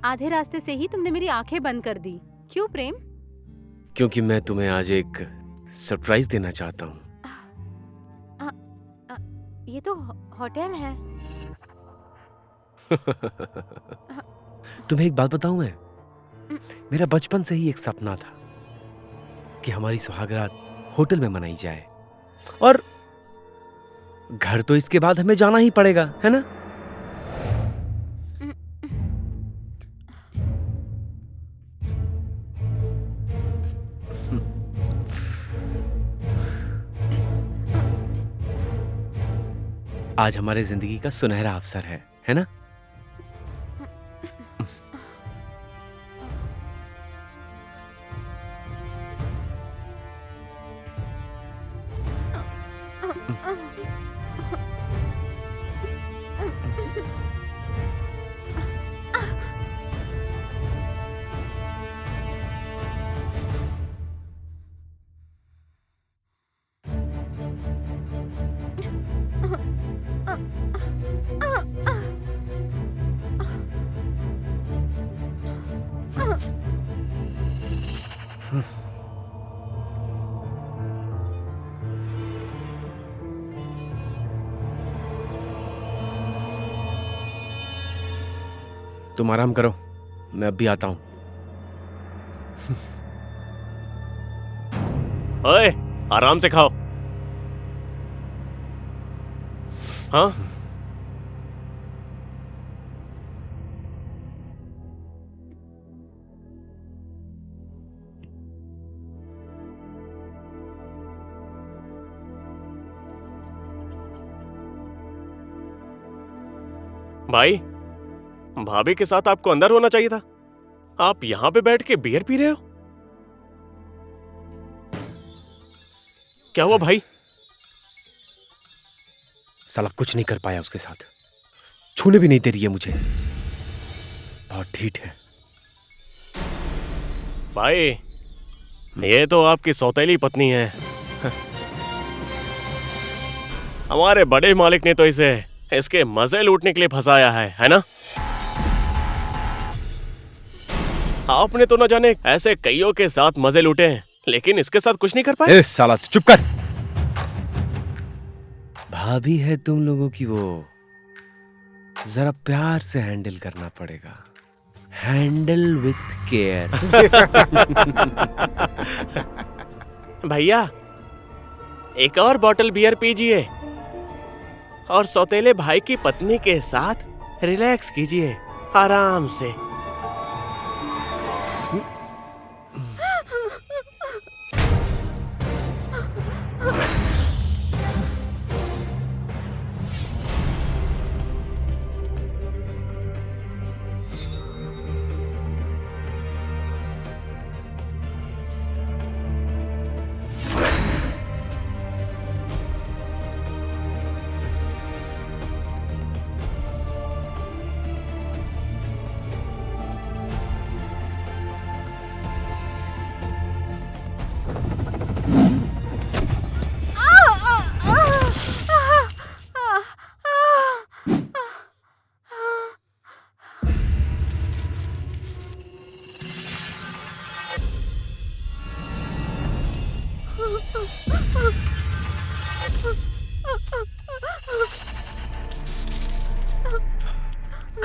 आधे रास्ते से ही तुमने मेरी आंखें बंद कर दी। क्यों प्रेम? क्योंकि मैं तुम्हें आज एक सरप्राइज देना चाहता हूँ। ये तो होटल है। तुम्हें एक बात बताऊं मैं? मेरा बचपन से ही एक सपना था कि हमारी सुहागरात होटल में मनाई जाए, और घर तो इसके बाद हमें जाना ही पड़ेगा, है ना? आज हमारे जिंदगी का सुनहरा अवसर है ना? तुम आराम करो, मैं अब भी आता हूं। ओए, आराम से खाओ। हाँ, भाई, भाभी के साथ आपको अंदर होना चाहिए था। आप यहां पे बैठ के बियर पी रहे हो? क्या हुआ भाई? साला कुछ नहीं कर पाया उसके साथ, छूने भी नहीं दे रही है मुझे, बहुत ढीठ है। भाई, ये तो आपकी सौतेली पत्नी है। हमारे बड़े मालिक ने तो इसे इसके मजे लूटने के लिए फंसाया है ना? आपने तो न जाने ऐसे कईयों के साथ मजे लूटे हैं, लेकिन इसके साथ कुछ नहीं कर पाए। ए साला तू चुप कर। भाभी है तुम लोगों की, वो जरा प्यार से हैंडल करना पड़ेगा। Handle with care. भैया, एक और बॉटल बियर पीजिए और सौतेले भाई की पत्नी के साथ रिलैक्स कीजिए आराम से।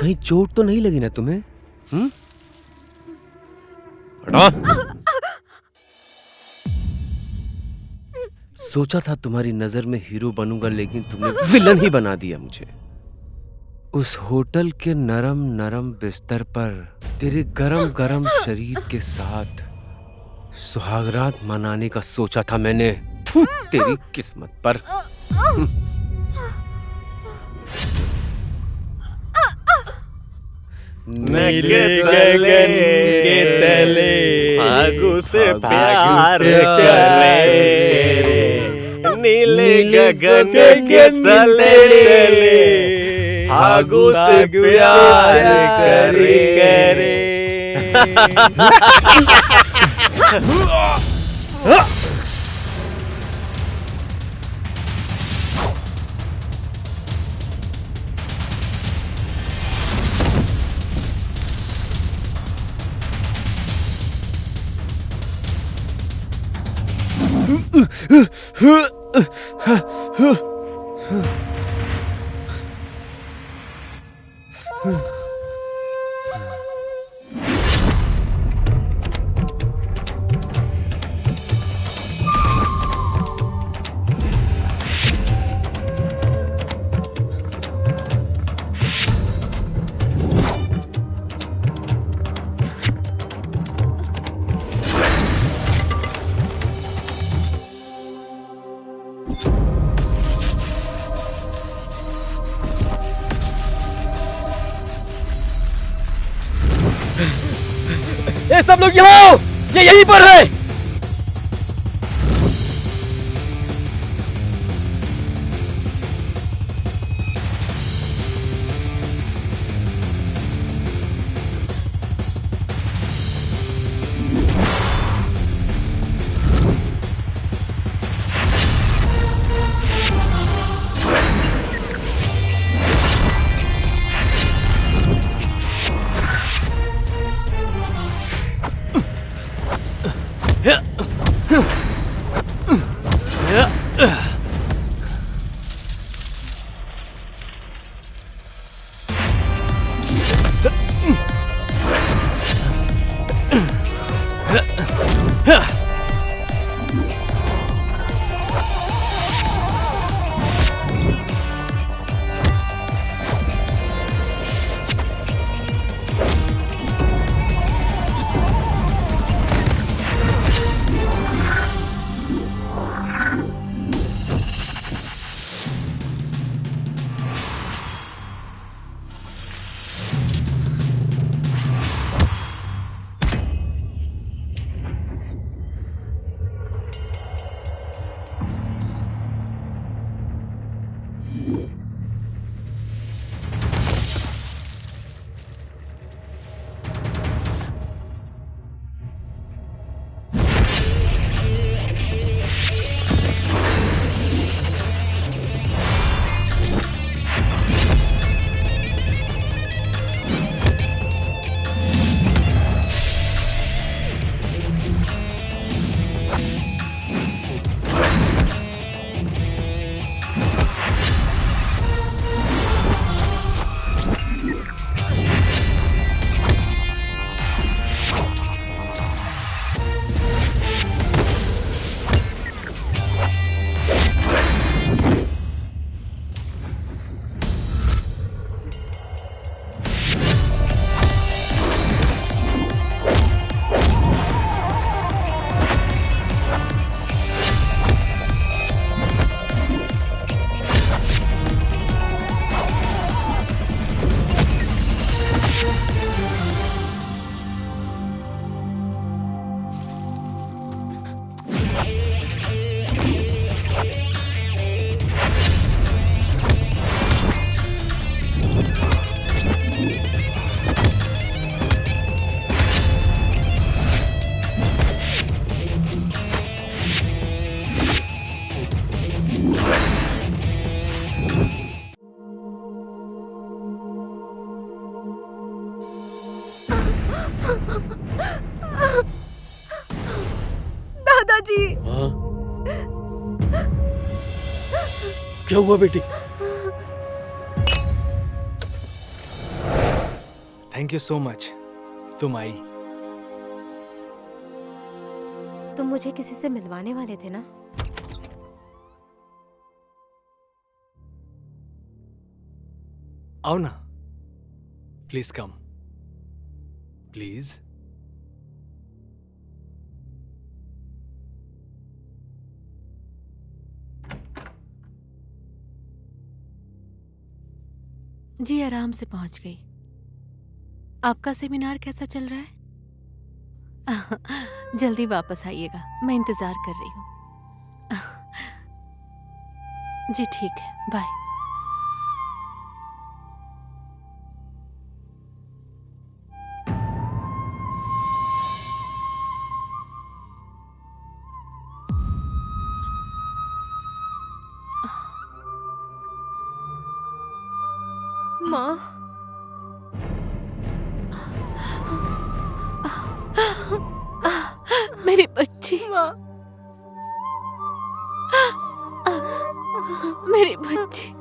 कहीं चोट तो नहीं लगी ना तुम्हें? हटा। सोचा था तुम्हारी नजर में हीरो बनूंगा, लेकिन तुमने विलन ही बना दिया मुझे। उस होटल के नरम नरम बिस्तर पर तेरे गरम गरम शरीर के साथ सुहागरात मनाने का सोचा था मैंने। थू, तेरी किस्मत पर। नीले गगन के तले फागु से प्यार करे, नीले गगन के तले फागु से प्यार करे। ये सब लोग यहाँ आओ, ये यहीं पर है। दादाजी, हाँ? क्या हुआ बेटी? थैंक यू सो मच, तुम आई। तुम मुझे किसी से मिलवाने वाले थे ना? आओ ना, प्लीज कम, प्लीज। जी आराम से पहुंच गई। आपका सेमिनार कैसा चल रहा है? जल्दी वापस आइएगा, मैं इंतजार कर रही हूँ। जी ठीक है, बाय। माँ, मेरी बच्ची। माँ, मेरे बच्चे।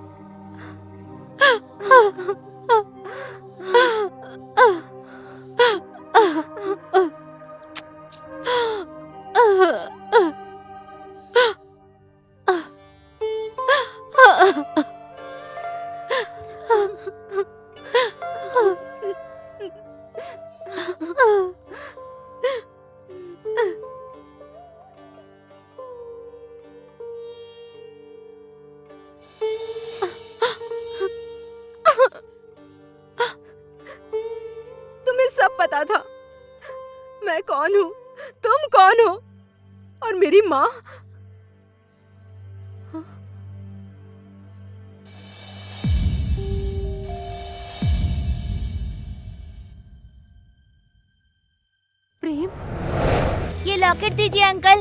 तुम्हें सब पता था मैं कौन हूँ, तुम कौन हो, और मेरी माँ। प्रेम, ये लॉकेट दीजिए अंकल।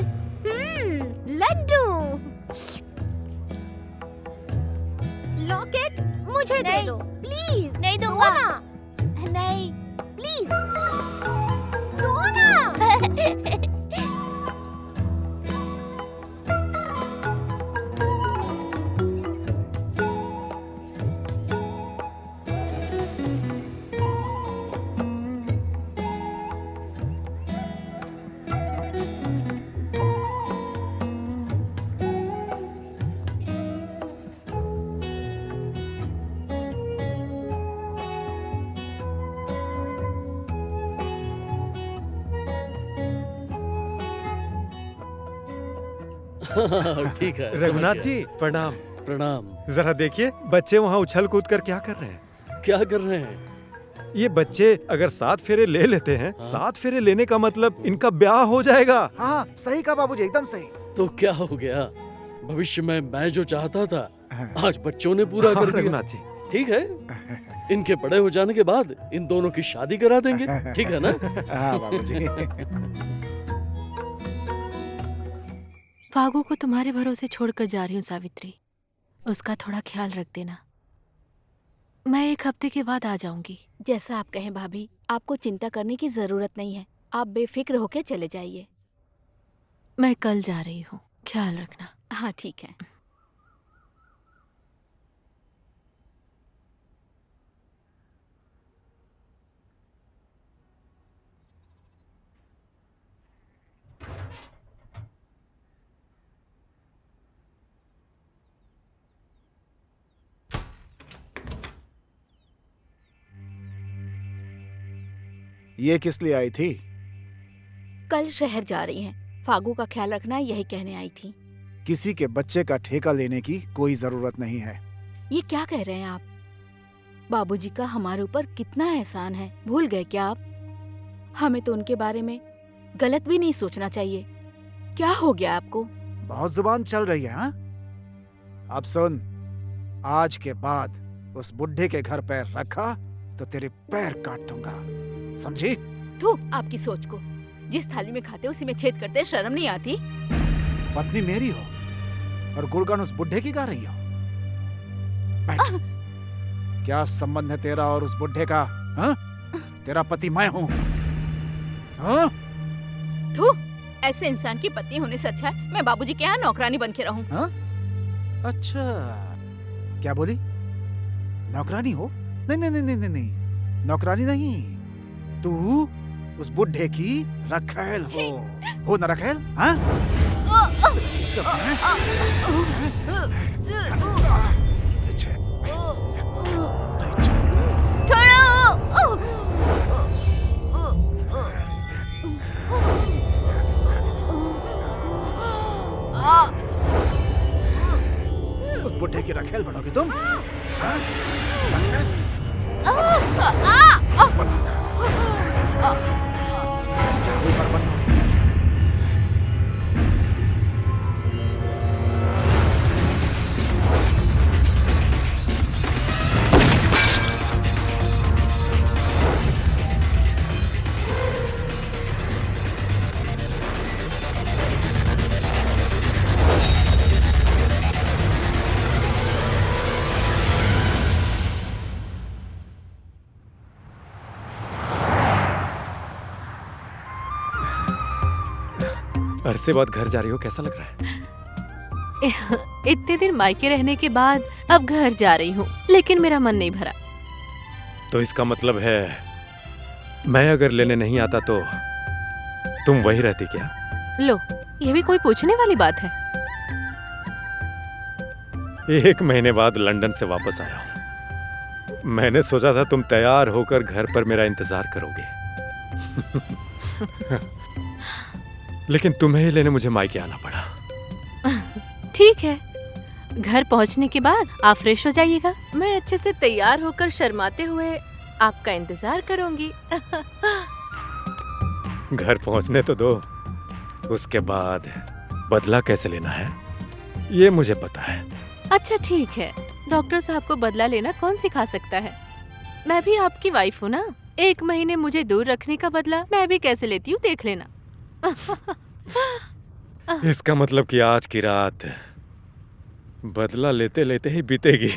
लड्डू। लॉकेट मुझे दे नहीं। दो प्लीज। नहीं दो दूंगा। ना नहीं। प्लीज, दो ना। ठीक है। रघुनाथ समझ जी गया। प्रणाम। प्रणाम। जरा देखिए बच्चे वहाँ उछल कूद कर क्या कर रहे हैं। क्या कर रहे हैं? ये बच्चे अगर 7 फेरे ले लेते हैं, हाँ? 7 फेरे लेने का मतलब इनका ब्याह हो जाएगा। हाँ सही कहा बाबूजी, एकदम सही। तो क्या हो गया? भविष्य में मैं जो चाहता था आज बच्चों ने पूरा हाँ, कर दिया। रघुनाथ जी। ठीक है, इनके बड़े हो जाने के बाद इन दोनों की शादी करा देंगे। ठीक है ना? हाँ बाबूजी। फागू को तुम्हारे भरोसे छोड़कर जा रही हूँ सावित्री, उसका थोड़ा ख्याल रख देना। मैं 1 हफ्ते के बाद आ जाऊंगी। जैसा आप कहें भाभी, आपको चिंता करने की जरूरत नहीं है। आप बेफिक्र होके चले जाइए। मैं कल जा रही हूँ, ख्याल रखना। हाँ ठीक है। ये किस लिए आई थी? कल शहर जा रही हैं। फागू का ख्याल रखना यही कहने आई थी। किसी के बच्चे का ठेका लेने की कोई जरूरत नहीं है। ये क्या कह रहे हैं आप? बाबूजी का हमारे ऊपर कितना एहसान है, भूल गए क्या आप? हमें तो उनके बारे में गलत भी नहीं सोचना चाहिए। क्या हो गया आपको? बहुत जुबान चल रही है। हाँ? अब सुन, आज के बाद उस बुढ़े के घर पैर रखा तो तेरे पैर काट दूंगा, समझी? थू आपकी सोच को। जिस थाली में खाते उसी में छेद करते, शर्म नहीं आती? पत्नी मेरी हो और गुणगान उस बुढ़े की गा रही हो। बैठ। क्या संबंध है तेरा और उस बुढ़े का? हाँ? तेरा पति मैं हूँ। हाँ? थू, ऐसे इंसान की पत्नी होने से अच्छा है मैं बाबूजी के यहाँ नौकरानी बन के रहूं। हाँ? अच्छा, क्या बोली? नौकरानी हो? नहीं नहीं नहीं नहीं नहीं, नहीं। नौकरानी नहीं, तू उस बुढ़े की रखेल हो ना रखेल? हाँ? उस बुढ़े की रखेल बनोगे तुम? हाँ? बनाता जादू पर बनना उसकी। अरसे बाद घर जा रही हो, कैसा लग रहा है? इतने दिन मायके रहने के बाद अब घर जा रही हूँ, लेकिन मेरा मन नहीं भरा। तो इसका मतलब है मैं अगर लेने नहीं आता तो तुम वही रहती क्या? लो, ये भी कोई पूछने वाली बात है? 1 महीने बाद लंदन से वापस आया हूं। मैंने सोचा था तुम तैयार होकर घर पर मेरा इंतजार करोगे। लेकिन तुम्हें ही लेने मुझे मायके आना पड़ा। ठीक है, घर पहुंचने के बाद आप फ्रेश हो जाइएगा। मैं अच्छे से तैयार होकर शर्माते हुए आपका इंतजार करूंगी। घर पहुंचने तो दो, उसके बाद बदला कैसे लेना है ये मुझे पता है। अच्छा ठीक है, डॉक्टर साहब को बदला लेना कौन सिखा सकता है? मैं भी आपकी वाइफ हूँ ना। 1 महीने मुझे दूर रखने का बदला मैं भी कैसे लेती हूँ देख लेना। इसका मतलब कि आज की रात बदला लेते लेते ही बीतेगी।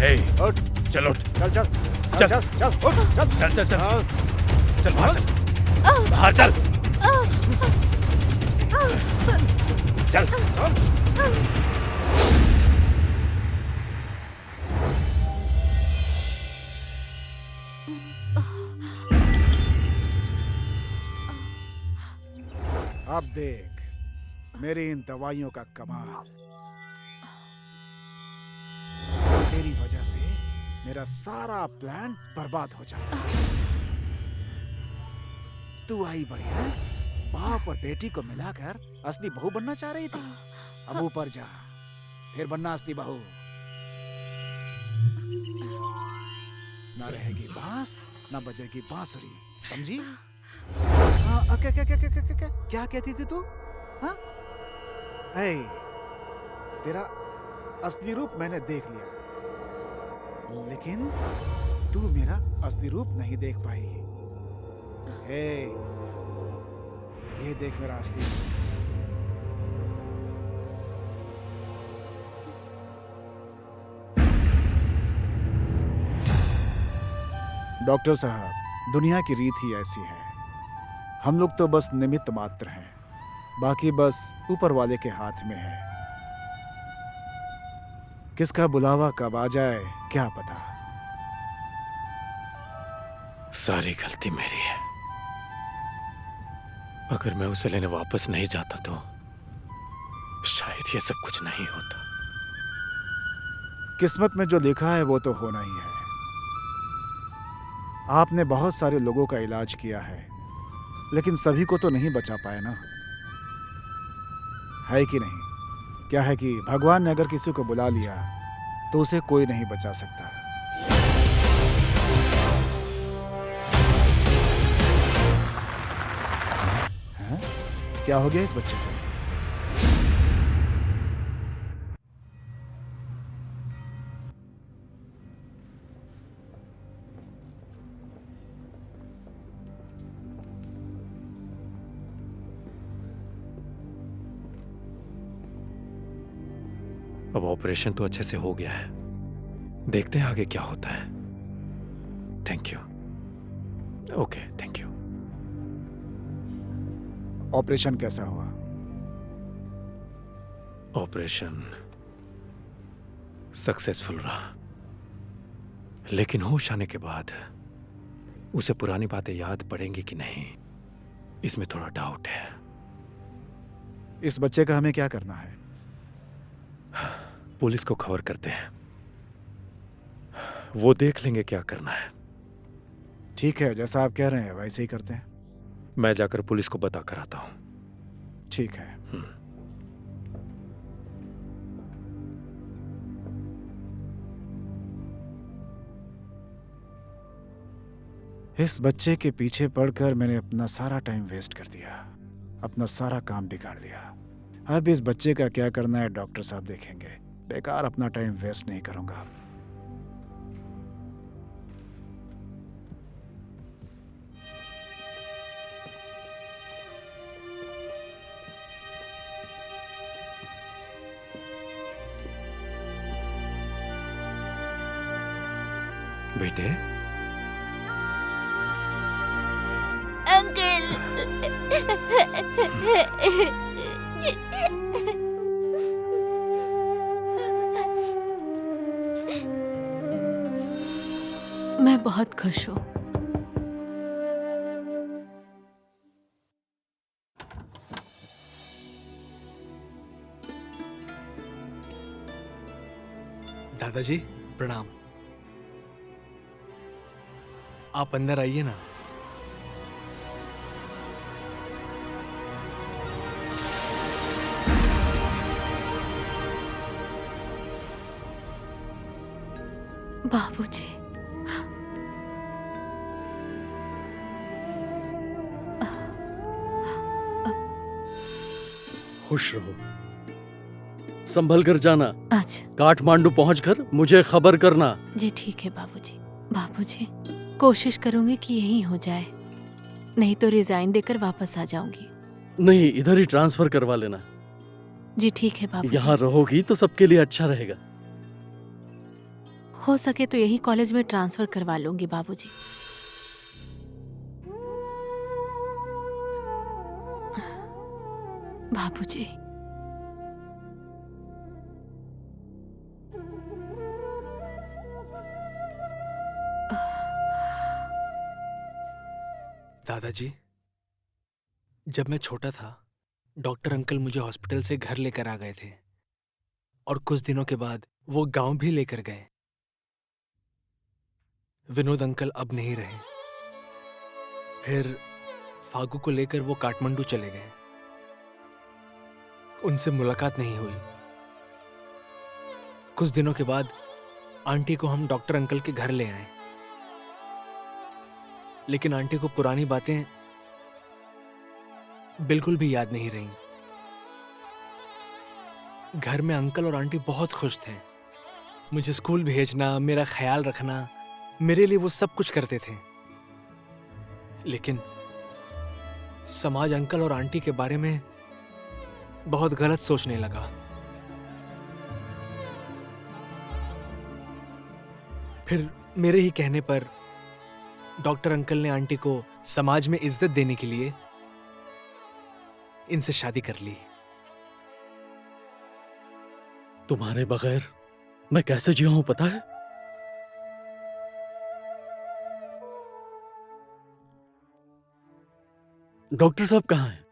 ए, उठ, चल उठ, चल चल चल। चल चल चल उठ, चल चल चल चल चल। चल बाहर चल, बाहर चल, चल। अब देख मेरी इन दवाइयों का कमाल। तेरी वजह से मेरा सारा प्लान बर्बाद हो जाता। तू आई बढ़िया, बाप और बेटी को मिलाकर असली बहू बनना चाह रही थी। अब ऊपर जा, फिर बनना असली बहू। ना रहेगी बांस, ना बजेगी बांसुरी, समझी? हाँ, क्या कहती थी तू? हाँ? हे, तेरा असली रूप मैंने देख लिया, लेकिन तू मेरा असली रूप नहीं देख पाई। हे, ये देख मेरा असली रूप। डॉक्टर साहब, दुनिया की रीत ही ऐसी है। हम लोग तो बस निमित्त मात्र हैं, बाकी बस ऊपर वाले के हाथ में है। किसका बुलावा कब आ जाए क्या पता। सारी गलती मेरी है। अगर मैं उसे लेने वापस नहीं जाता तो शायद ये सब कुछ नहीं होता। किस्मत में जो लिखा है वो तो होना ही है। आपने बहुत सारे लोगों का इलाज किया है, लेकिन सभी को तो नहीं बचा पाए ना, है कि नहीं? क्या है कि भगवान ने अगर किसी को बुला लिया तो उसे कोई नहीं बचा सकता। हैं? क्या हो गया इस बच्चे को? अब ऑपरेशन तो अच्छे से हो गया है, देखते हैं आगे क्या होता है। Thank you. Okay, thank you. Operation कैसा हुआ? ऑपरेशन सक्सेसफुल रहा, लेकिन होश आने के बाद उसे पुरानी बातें याद पड़ेंगी कि नहीं, इसमें थोड़ा डाउट है। इस बच्चे का हमें क्या करना है? पुलिस को खबर करते हैं, वो देख लेंगे क्या करना है। ठीक है, जैसा आप कह रहे हैं वैसे ही करते हैं। मैं जाकर पुलिस को बता कर आता हूं। ठीक है। इस बच्चे के पीछे पड़कर मैंने अपना सारा टाइम वेस्ट कर दिया, अपना सारा काम बिगाड़ दिया। अब इस बच्चे का क्या करना है डॉक्टर साहब देखेंगे। बेकार अपना टाइम वेस्ट नहीं करूंगा। बेटे, मैं बहुत खुश हूँ। दादाजी प्रणाम। आप अंदर आइए ना। बाबूजी, खुश रहो, संभल कर जाना। अच्छा काठमांडू पहुंचकर मुझे खबर करना। जी ठीक है बाबूजी। बाबूजी, कोशिश करूंगी कि यही हो जाए, नहीं तो रिजाइन देकर वापस आ जाऊंगी। नहीं, इधर ही ट्रांसफर करवा लेना। जी ठीक है बाबूजी। यहाँ रहोगी तो सबके लिए अच्छा रहेगा। हो सके तो यही कॉलेज में ट्रांसफर करवा लूंगी बाबूजी। बाबूजी, दादाजी, जब मैं छोटा था डॉक्टर अंकल मुझे हॉस्पिटल से घर लेकर आ गए थे और कुछ दिनों के बाद वो गांव भी लेकर गए। विनोद अंकल अब नहीं रहे। फिर फागू को लेकर वो काठमांडू चले गए। उनसे मुलाकात नहीं हुई। कुछ दिनों के बाद आंटी को हम डॉक्टर अंकल के घर ले आए, लेकिन आंटी को पुरानी बातें बिल्कुल भी याद नहीं रही। घर में अंकल और आंटी बहुत खुश थे। मुझे स्कूल भेजना, मेरा ख्याल रखना, मेरे लिए वो सब कुछ करते थे। लेकिन समाज अंकल और आंटी के बारे में बहुत गलत सोचने लगा। फिर मेरे ही कहने पर डॉक्टर अंकल ने आंटी को समाज में इज्जत देने के लिए इनसे शादी कर ली। तुम्हारे बगैर मैं कैसे जिया हूं पता है? डॉक्टर साहब कहाँ हैं?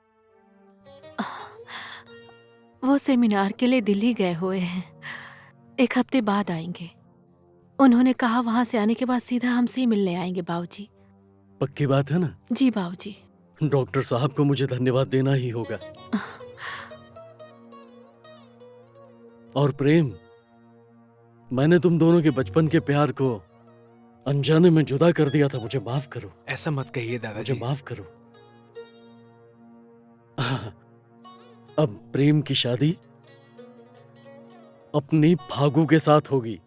वो सेमिनार के लिए दिल्ली गए हुए हैं, 1 हफ्ते बाद आएंगे। उन्होंने कहा वहां से आने के बाद सीधा हमसे ही मिलने आएंगे बाबूजी। पक्की बात है ना? जी बाबूजी। डॉक्टर साहब को मुझे धन्यवाद देना ही होगा। और प्रेम, मैंने तुम दोनों के बचपन के प्यार को अनजाने में जुदा कर दिया था। मुझे माफ करो। ऐसा मत कहिए दादाजी। मुझे माफ करो। अब प्रेम की शादी अपनी फागू के साथ होगी।